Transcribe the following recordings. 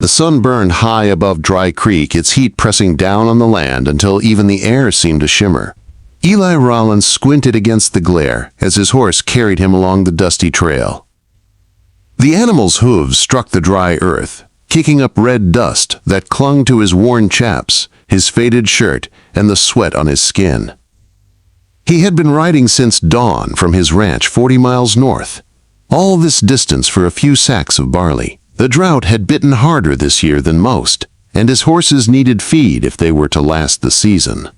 The sun burned high above Dry Creek, its heat pressing down on the land until even the air seemed to shimmer. Eli Rollins squinted against the glare as his horse carried him along the dusty trail. The animal's hooves struck the dry earth, kicking up red dust that clung to his worn chaps, his faded shirt, and the sweat on his skin. He had been riding since dawn from his ranch 40 miles north. All this distance for a few sacks of barley. The drought had bitten harder this year than most, and his horses needed feed if they were to last the season.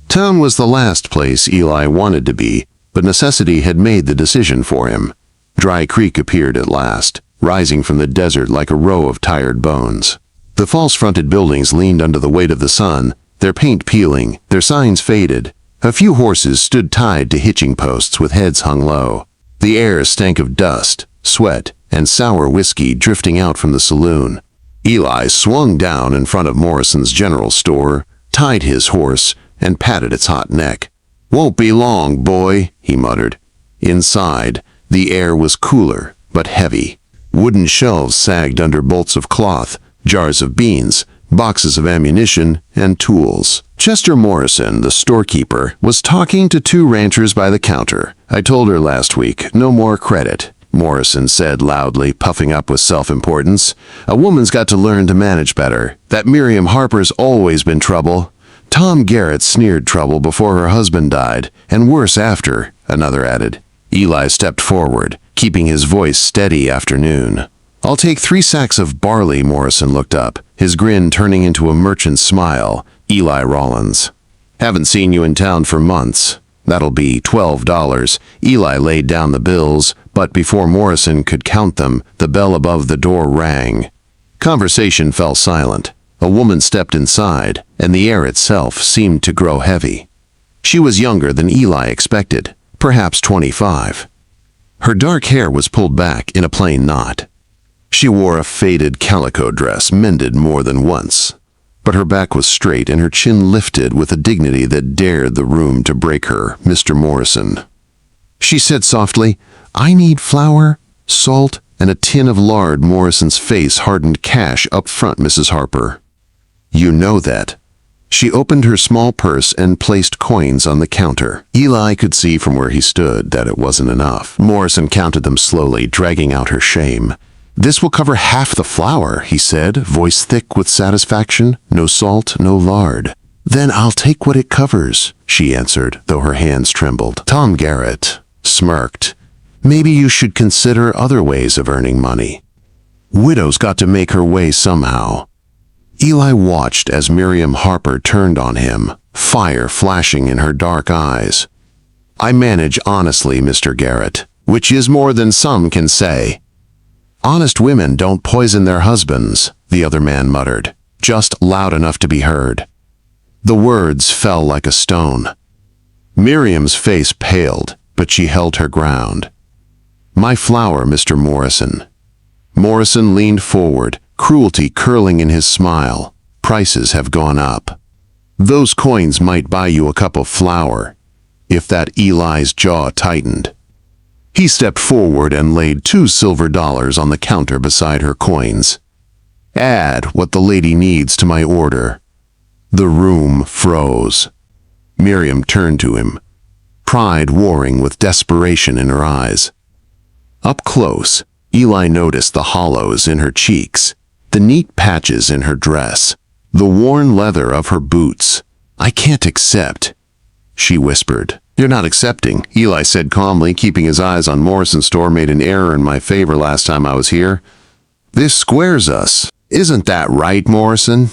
Town was the last place Eli wanted to be, but necessity had made the decision for him. Dry Creek appeared at last, rising from the desert like a row of tired bones. The false-fronted buildings leaned under the weight of the sun, their paint peeling, their signs faded. A few horses stood tied to hitching posts with heads hung low. The air stank of dust, sweat, and sour whiskey drifting out from the saloon. Eli swung down in front of Morrison's general store, tied his horse, and patted its hot neck. "Won't be long, boy," he muttered. Inside, the air was cooler, but heavy. Wooden shelves sagged under bolts of cloth, jars of beans, boxes of ammunition, and tools. Chester Morrison, the storekeeper, was talking to two ranchers by the counter. "I told her last week, no more credit," Morrison said loudly, puffing up with self-importance. "A woman's got to learn to manage better. That Miriam Harper's always been trouble. Tom Garrett sneered trouble before her husband died, and worse after," another added. Eli stepped forward, keeping his voice steady after noon. "I'll take 3 sacks of barley," Morrison looked up, his grin turning into a merchant's smile. "Eli Rollins. Haven't seen you in town for months. That'll be $12. Eli laid down the bills, but before Morrison could count them, the bell above the door rang. Conversation fell silent. A woman stepped inside, and the air itself seemed to grow heavy. She was younger than Eli expected, perhaps 25. Her dark hair was pulled back in a plain knot. She wore a faded calico dress mended more than once, but her back was straight and her chin lifted with a dignity that dared the room to break her. "Mr. Morrison." She said softly, "I need flour, salt, and a tin of lard." Morrison's face hardened. "Cash up front, Mrs. Harper." "You know that." She opened her small purse and placed coins on the counter. Eli could see from where he stood that it wasn't enough. Morrison counted them slowly, dragging out her shame. "This will cover half the flour," he said, voice thick with satisfaction. "No salt, no lard." "Then I'll take what it covers," she answered, though her hands trembled. Tom Garrett smirked. "Maybe you should consider other ways of earning money. Widow's got to make her way somehow." Eli watched as Miriam Harper turned on him, fire flashing in her dark eyes. "I manage honestly, Mr. Garrett, which is more than some can say." "Honest women don't poison their husbands," the other man muttered, just loud enough to be heard. The words fell like a stone. Miriam's face paled, but she held her ground. "My flour, Mr. Morrison." Morrison leaned forward, cruelty curling in his smile. "Prices have gone up. Those coins might buy you a cup of flour." If that Eli's jaw tightened. He stepped forward and laid 2 silver dollars on the counter beside her coins. "Add what the lady needs to my order." The room froze. Miriam turned to him, pride warring with desperation in her eyes. Up close, Eli noticed the hollows in her cheeks, the neat patches in her dress, the worn leather of her boots. "I can't accept," she whispered. "You're not accepting," Eli said calmly, keeping his eyes on Morrison's store. "Made an error in my favor last time I was here. This squares us. Isn't that right, Morrison?"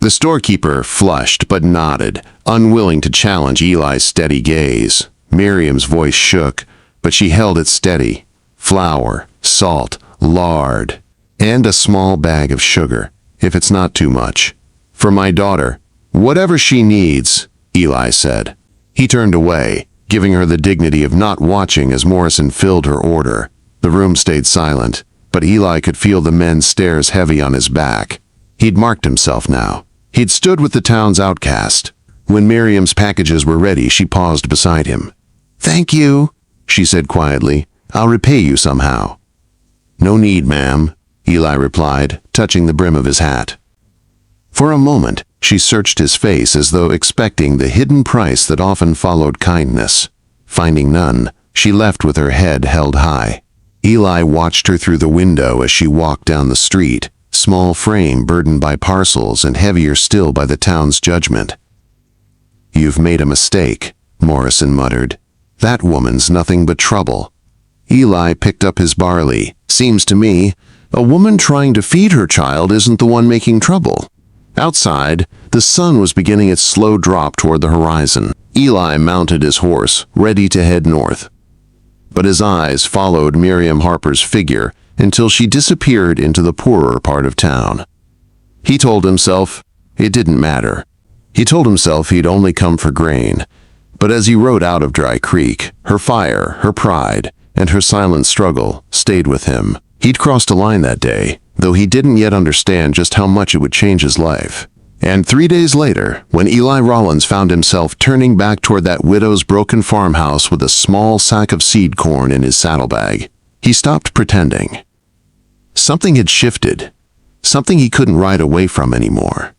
The storekeeper flushed but nodded, unwilling to challenge Eli's steady gaze. Miriam's voice shook, but she held it steady. "Flour, salt, lard, and a small bag of sugar, if it's not too much. For my daughter, whatever she needs," Eli said. He turned away, giving her the dignity of not watching as Morrison filled her order. The room stayed silent, but Eli could feel the men's stares heavy on his back. He'd marked himself now. He'd stood with the town's outcast. When Miriam's packages were ready, she paused beside him. "Thank you," she said quietly. "I'll repay you somehow." "No need, ma'am," Eli replied, touching the brim of his hat. For a moment, she searched his face as though expecting the hidden price that often followed kindness. Finding none, she left with her head held high. Eli watched her through the window as she walked down the street, small frame burdened by parcels and heavier still by the town's judgment. "You've made a mistake," Morrison muttered. "That woman's nothing but trouble." Eli picked up his barley. "Seems to me, a woman trying to feed her child isn't the one making trouble." Outside, the sun was beginning its slow drop toward the horizon. Eli mounted his horse, ready to head north. But his eyes followed Miriam Harper's figure until she disappeared into the poorer part of town. He told himself it didn't matter. He told himself he'd only come for grain. But as he rode out of Dry Creek, her fire, her pride, and her silent struggle stayed with him. He'd crossed a line that day, though he didn't yet understand just how much it would change his life. And 3 days later, when Eli Rollins found himself turning back toward that widow's broken farmhouse with a small sack of seed corn in his saddlebag, he stopped pretending. Something had shifted, something he couldn't ride away from anymore.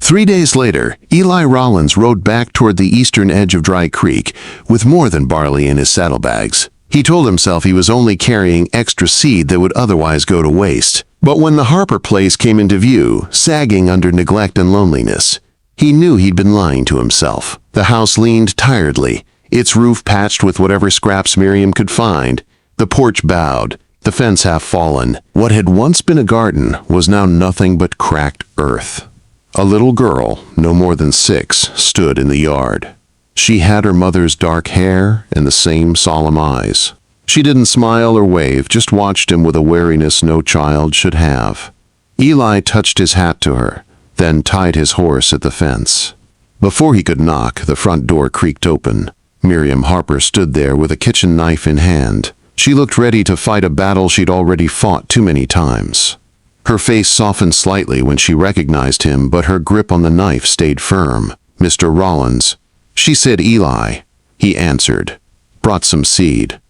3 days later, Eli Rollins rode back toward the eastern edge of Dry Creek with more than barley in his saddlebags. He told himself he was only carrying extra seed that would otherwise go to waste. But when the Harper place came into view, sagging under neglect and loneliness, he knew he'd been lying to himself. The house leaned tiredly, its roof patched with whatever scraps Miriam could find. The porch bowed, the fence half fallen. What had once been a garden was now nothing but cracked earth. A little girl, no more than 6, stood in the yard. She had her mother's dark hair and the same solemn eyes. She didn't smile or wave, just watched him with a wariness no child should have. Eli touched his hat to her, then tied his horse at the fence. Before he could knock, the front door creaked open. Miriam Harper stood there with a kitchen knife in hand. She looked ready to fight a battle she'd already fought too many times. Her face softened slightly when she recognized him, but her grip on the knife stayed firm. "Mr. Rollins." She said Eli. He answered. "Brought some seed.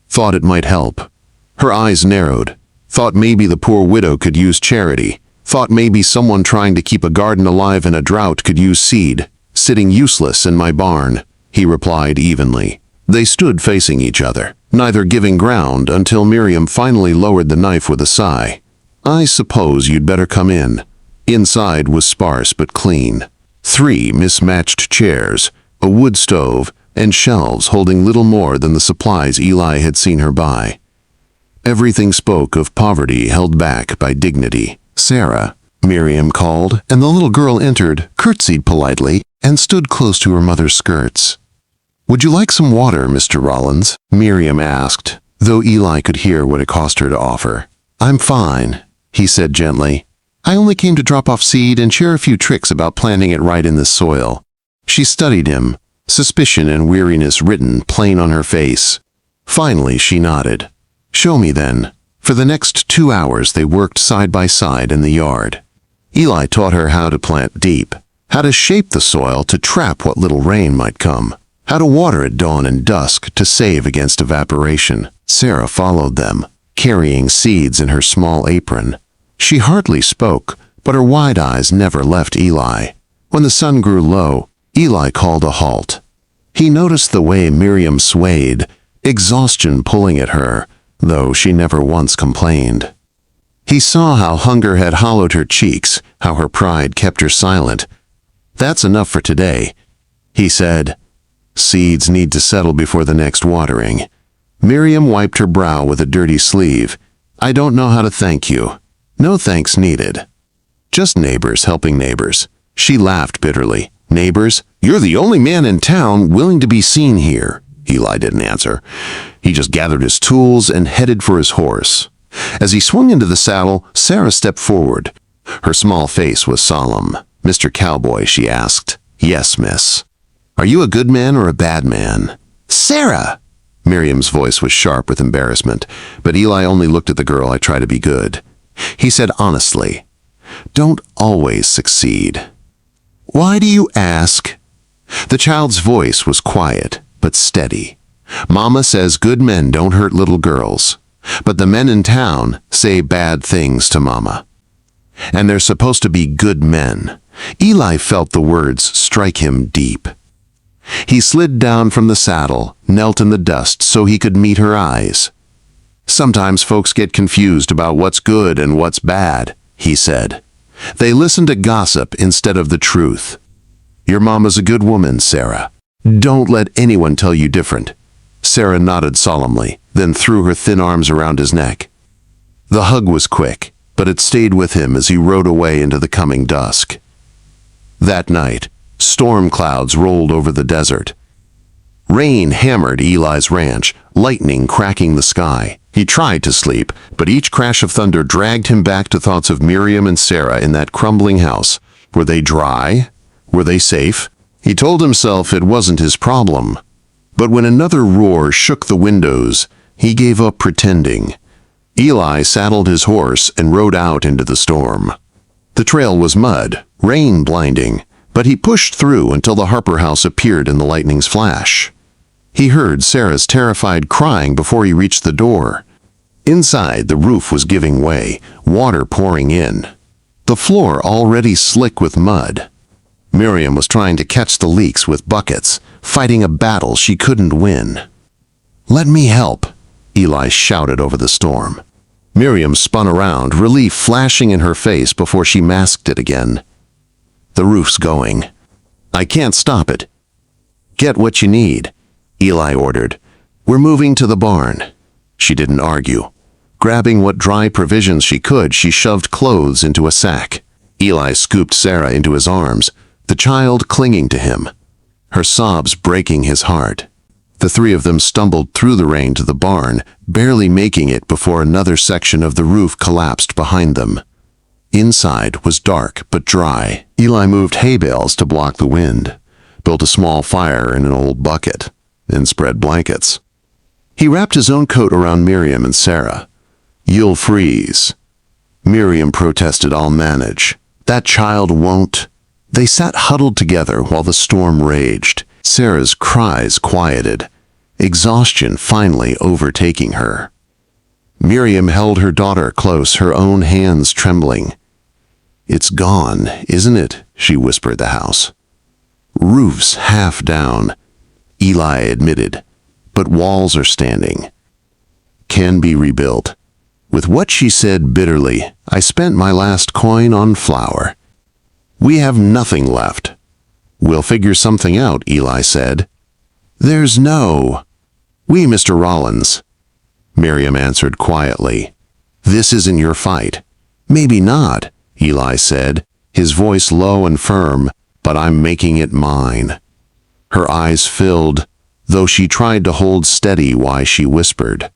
Thought it might help." Her eyes narrowed. Thought maybe the poor widow could use charity. Thought maybe someone trying to keep a garden alive in a drought could use seed. "Sitting useless in my barn," he replied evenly. They stood facing each other, neither giving ground until Miriam finally lowered the knife with a sigh. "I suppose you'd better come in." Inside was sparse but clean. 3 mismatched chairs, a wood stove, and shelves holding little more than the supplies Eli had seen her buy. Everything spoke of poverty held back by dignity. "Sarah," Miriam called, and the little girl entered, curtsied politely, and stood close to her mother's skirts. "Would you like some water, Mr. Rollins?" Miriam asked, though Eli could hear what it cost her to offer. "I'm fine," he said gently. "I only came to drop off seed and share a few tricks about planting it right in this soil." She studied him, suspicion and weariness written plain on her face. Finally, she nodded. "Show me then." For the next 2 hours they worked side by side in the yard. Eli taught her how to plant deep, how to shape the soil to trap what little rain might come, how to water at dawn and dusk to save against evaporation. Sarah followed them, carrying seeds in her small apron. She hardly spoke, but her wide eyes never left Eli. When the sun grew low, Eli called a halt. He noticed the way Miriam swayed, exhaustion pulling at her, though she never once complained. He saw how hunger had hollowed her cheeks, how her pride kept her silent. "That's enough for today," he said. "Seeds need to settle before the next watering." Miriam wiped her brow with a dirty sleeve. "I don't know how to thank you." "No thanks needed. Just neighbors helping neighbors." She laughed bitterly. "Neighbors? You're the only man in town willing to be seen here." Eli didn't answer. He just gathered his tools and headed for his horse. As he swung into the saddle, Sarah stepped forward. Her small face was solemn. "Mr. Cowboy," she asked. "Yes, miss." "Are you a good man or a bad man?" "Sarah!" Miriam's voice was sharp with embarrassment, but Eli only looked at the girl. "I try to be good." He said honestly, "Don't always succeed." "Why do you ask?" The child's voice was quiet, but steady. "Mama says good men don't hurt little girls." But the men in town say bad things to Mama. And they're supposed to be good men. Eli felt the words strike him deep. He slid down from the saddle, knelt in the dust so he could meet her eyes. "Sometimes folks get confused about what's good and what's bad," he said. "They listen to gossip instead of the truth. Your mama's a good woman, Sarah. Don't let anyone tell you different." Sarah nodded solemnly, then threw her thin arms around his neck. The hug was quick, but it stayed with him as he rode away into the coming dusk. That night, storm clouds rolled over the desert. Rain hammered Eli's ranch, lightning cracking the sky. He tried to sleep, but each crash of thunder dragged him back to thoughts of Miriam and Sarah in that crumbling house. Were they dry? Were they safe? He told himself it wasn't his problem. But when another roar shook the windows, he gave up pretending. Eli saddled his horse and rode out into the storm. The trail was mud, rain blinding, but he pushed through until the Harper house appeared in the lightning's flash. He heard Sarah's terrified crying before he reached the door. Inside, the roof was giving way, water pouring in. The floor already slick with mud. Miriam was trying to catch the leaks with buckets, fighting a battle she couldn't win. "Let me help," Eli shouted over the storm. Miriam spun around, relief flashing in her face before she masked it again. "The roof's going. I can't stop it." "Get what you need," Eli ordered. "We're moving to the barn." She didn't argue. Grabbing what dry provisions she could, she shoved clothes into a sack. Eli scooped Sarah into his arms, the child clinging to him, her sobs breaking his heart. The three of them stumbled through the rain to the barn, barely making it before another section of the roof collapsed behind them. Inside was dark but dry. Eli moved hay bales to block the wind, built a small fire in an old bucket, and spread blankets. He wrapped his own coat around Miriam and Sarah. "You'll freeze." Miriam protested, "I'll manage." "That child won't." They sat huddled together while the storm raged. Sarah's cries quieted, exhaustion finally overtaking her. Miriam held her daughter close, her own hands trembling. "It's gone, isn't it?" she whispered the house. "Roof's half down," Eli admitted, "but walls are standing. Can be rebuilt." With what she said bitterly, "I spent my last coin on flour. We have nothing left." "We'll figure something out," Eli said. "There's no—" "We, Mr. Rollins," Miriam answered quietly. "This isn't your fight." "Maybe not," Eli said, his voice low and firm, "but I'm making it mine." Her eyes filled, though she tried to hold steady while she whispered.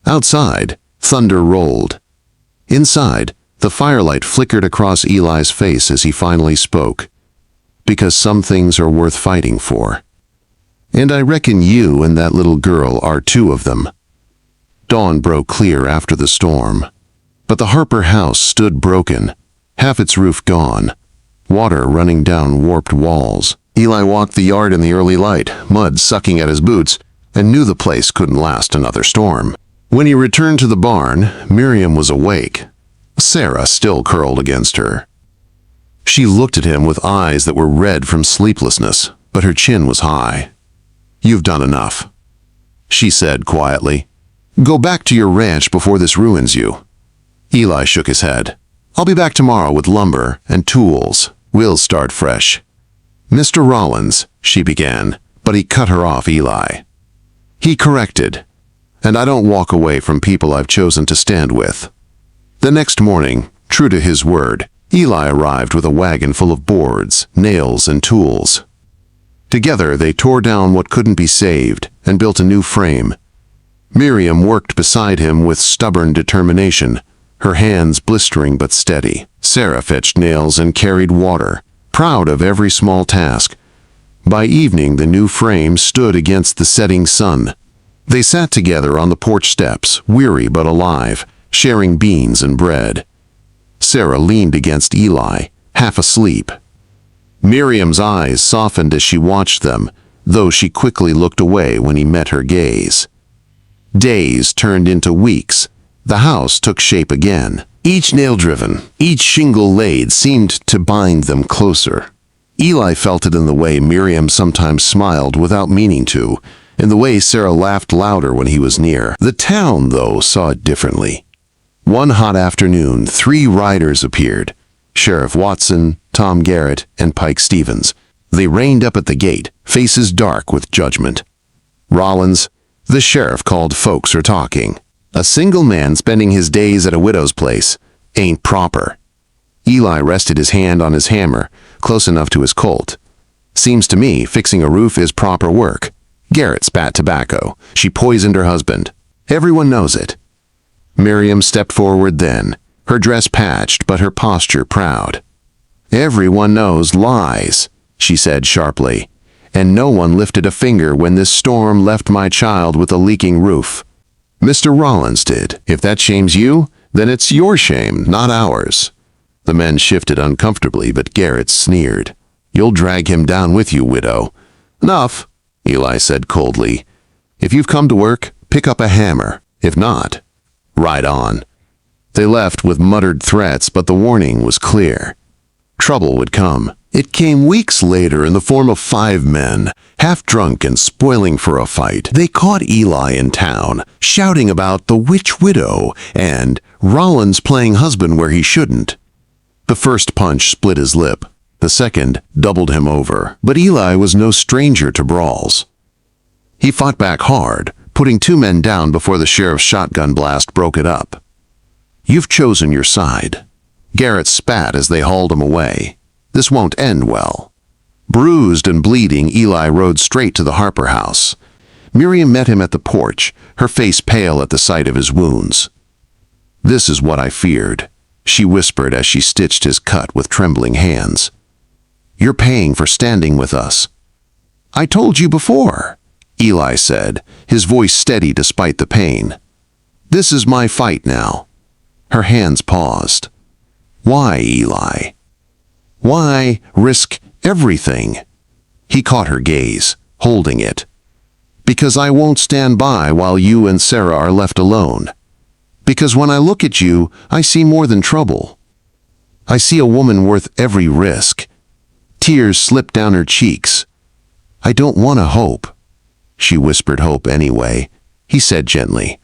Outside, thunder rolled. Inside, the firelight flickered across Eli's face as he finally spoke. "Because some things are worth fighting for. And I reckon you and that little girl are two of them." Dawn broke clear after the storm. But the Harper house stood broken, half its roof gone, water running down warped walls. Eli walked the yard in the early light, mud sucking at his boots, and knew the place couldn't last another storm. When he returned to the barn, Miriam was awake. Sarah still curled against her. She looked at him with eyes that were red from sleeplessness, but her chin was high. "You've done enough," she said quietly. "Go back to your ranch before this ruins you." Eli shook his head. "I'll be back tomorrow with lumber and tools. We'll start fresh." "Mr. Rollins," she began, but he cut her off. Eli. He corrected, "And I don't walk away from people I've chosen to stand with." The next morning, true to his word, Eli arrived with a wagon full of boards, nails, and tools. Together they tore down what couldn't be saved and built a new frame. Miriam worked beside him with stubborn determination, her hands blistering but steady. Sarah fetched nails and carried water, proud of every small task. By evening, the new frame stood against the setting sun. They sat together on the porch steps, weary but alive, sharing beans and bread. Sarah leaned against Eli, half asleep. Miriam's eyes softened as she watched them, though she quickly looked away when he met her gaze. Days turned into weeks. The house took shape again. Each nail driven, each shingle laid seemed to bind them closer. Eli felt it in the way Miriam sometimes smiled without meaning to, in the way Sarah laughed louder when he was near. The town, though, saw it differently. One hot afternoon, 3 riders appeared. Sheriff Watson, Tom Garrett, and Pike Stevens. They reined up at the gate, faces dark with judgment. Rollins, the sheriff, called folks are talking. A single man spending his days at a widow's place ain't proper. Eli rested his hand on his hammer, close enough to his Colt. Seems to me fixing a roof is proper work. Garrett spat tobacco. She poisoned her husband. Everyone knows it. Miriam stepped forward then, her dress patched but her posture proud. Everyone knows lies, she said sharply, and no one lifted a finger when this storm left my child with a leaking roof. Mr. Rollins did. If that shames you, then it's your shame, not ours. The men shifted uncomfortably, but Garrett sneered. You'll drag him down with you, widow. Enough, Eli said coldly. If you've come to work, pick up a hammer. If not, ride on. They left with muttered threats, but the warning was clear. Trouble would come. It came weeks later in the form of 5 men, half drunk and spoiling for a fight. They caught Eli in town, shouting about the witch widow and Rollins playing husband where he shouldn't. The first punch split his lip. The second doubled him over. But Eli was no stranger to brawls. He fought back hard, putting 2 men down before the sheriff's shotgun blast broke it up. You've chosen your side. Garrett spat as they hauled him away. This won't end well. Bruised and bleeding, Eli rode straight to the Harper house. Miriam met him at the porch, her face pale at the sight of his wounds. This is what I feared, she whispered as she stitched his cut with trembling hands. You're paying for standing with us. I told you before, Eli said, his voice steady despite the pain. This is my fight now. Her hands paused. Why, Eli? Why risk everything? He caught her gaze, holding it. Because I won't stand by while you and Sarah are left alone. Because when I look at you, I see more than trouble. I see a woman worth every risk. Tears slipped down her cheeks. I don't want to hope. She whispered hope anyway. He said gently.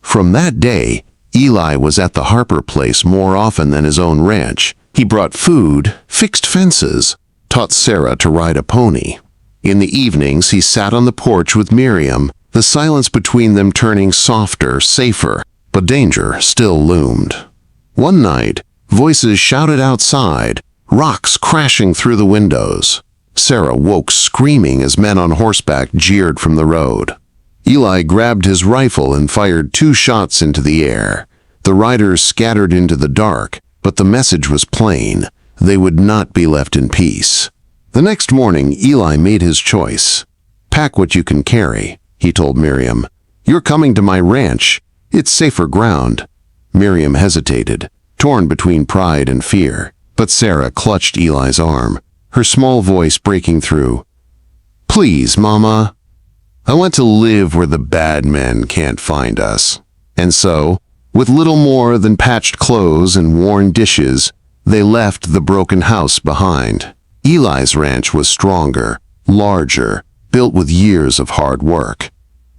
From that day, Eli was at the Harper place more often than his own ranch. He brought food, fixed fences, taught Sarah to ride a pony. In the evenings, he sat on the porch with Miriam, the silence between them turning softer, safer, but danger still loomed. One night, voices shouted outside, rocks crashing through the windows. Sarah woke screaming as men on horseback jeered from the road. Eli grabbed his rifle and fired 2 shots into the air. The riders scattered into the dark, but the message was plain. They would not be left in peace. The next morning, Eli made his choice. Pack what you can carry, he told Miriam. You're coming to my ranch. It's safer ground. Miriam hesitated, torn between pride and fear, but Sarah clutched Eli's arm, her small voice breaking through. Please, Mama. I want to live where the bad men can't find us. And so, with little more than patched clothes and worn dishes, they left the broken house behind. Eli's ranch was stronger, larger, built with years of hard work.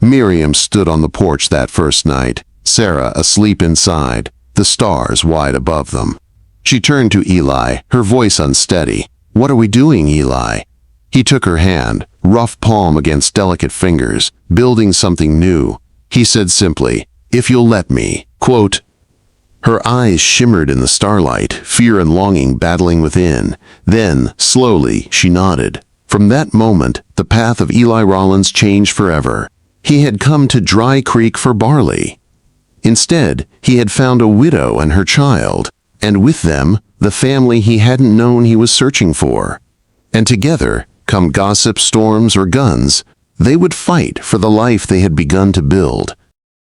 Miriam stood on the porch that first night, Sarah asleep inside, the stars wide above them. She turned to Eli, her voice unsteady. What are we doing, Eli? He took her hand, rough palm against delicate fingers, building something new. He said simply, if you'll let me, quote. Her eyes shimmered in the starlight, fear and longing battling within. Then, slowly, she nodded. From that moment, the path of Eli Rollins changed forever. He had come to Dry Creek for barley. Instead, he had found a widow and her child, and with them, the family he hadn't known he was searching for. And together, come gossip, storms, or guns, they would fight for the life they had begun to build.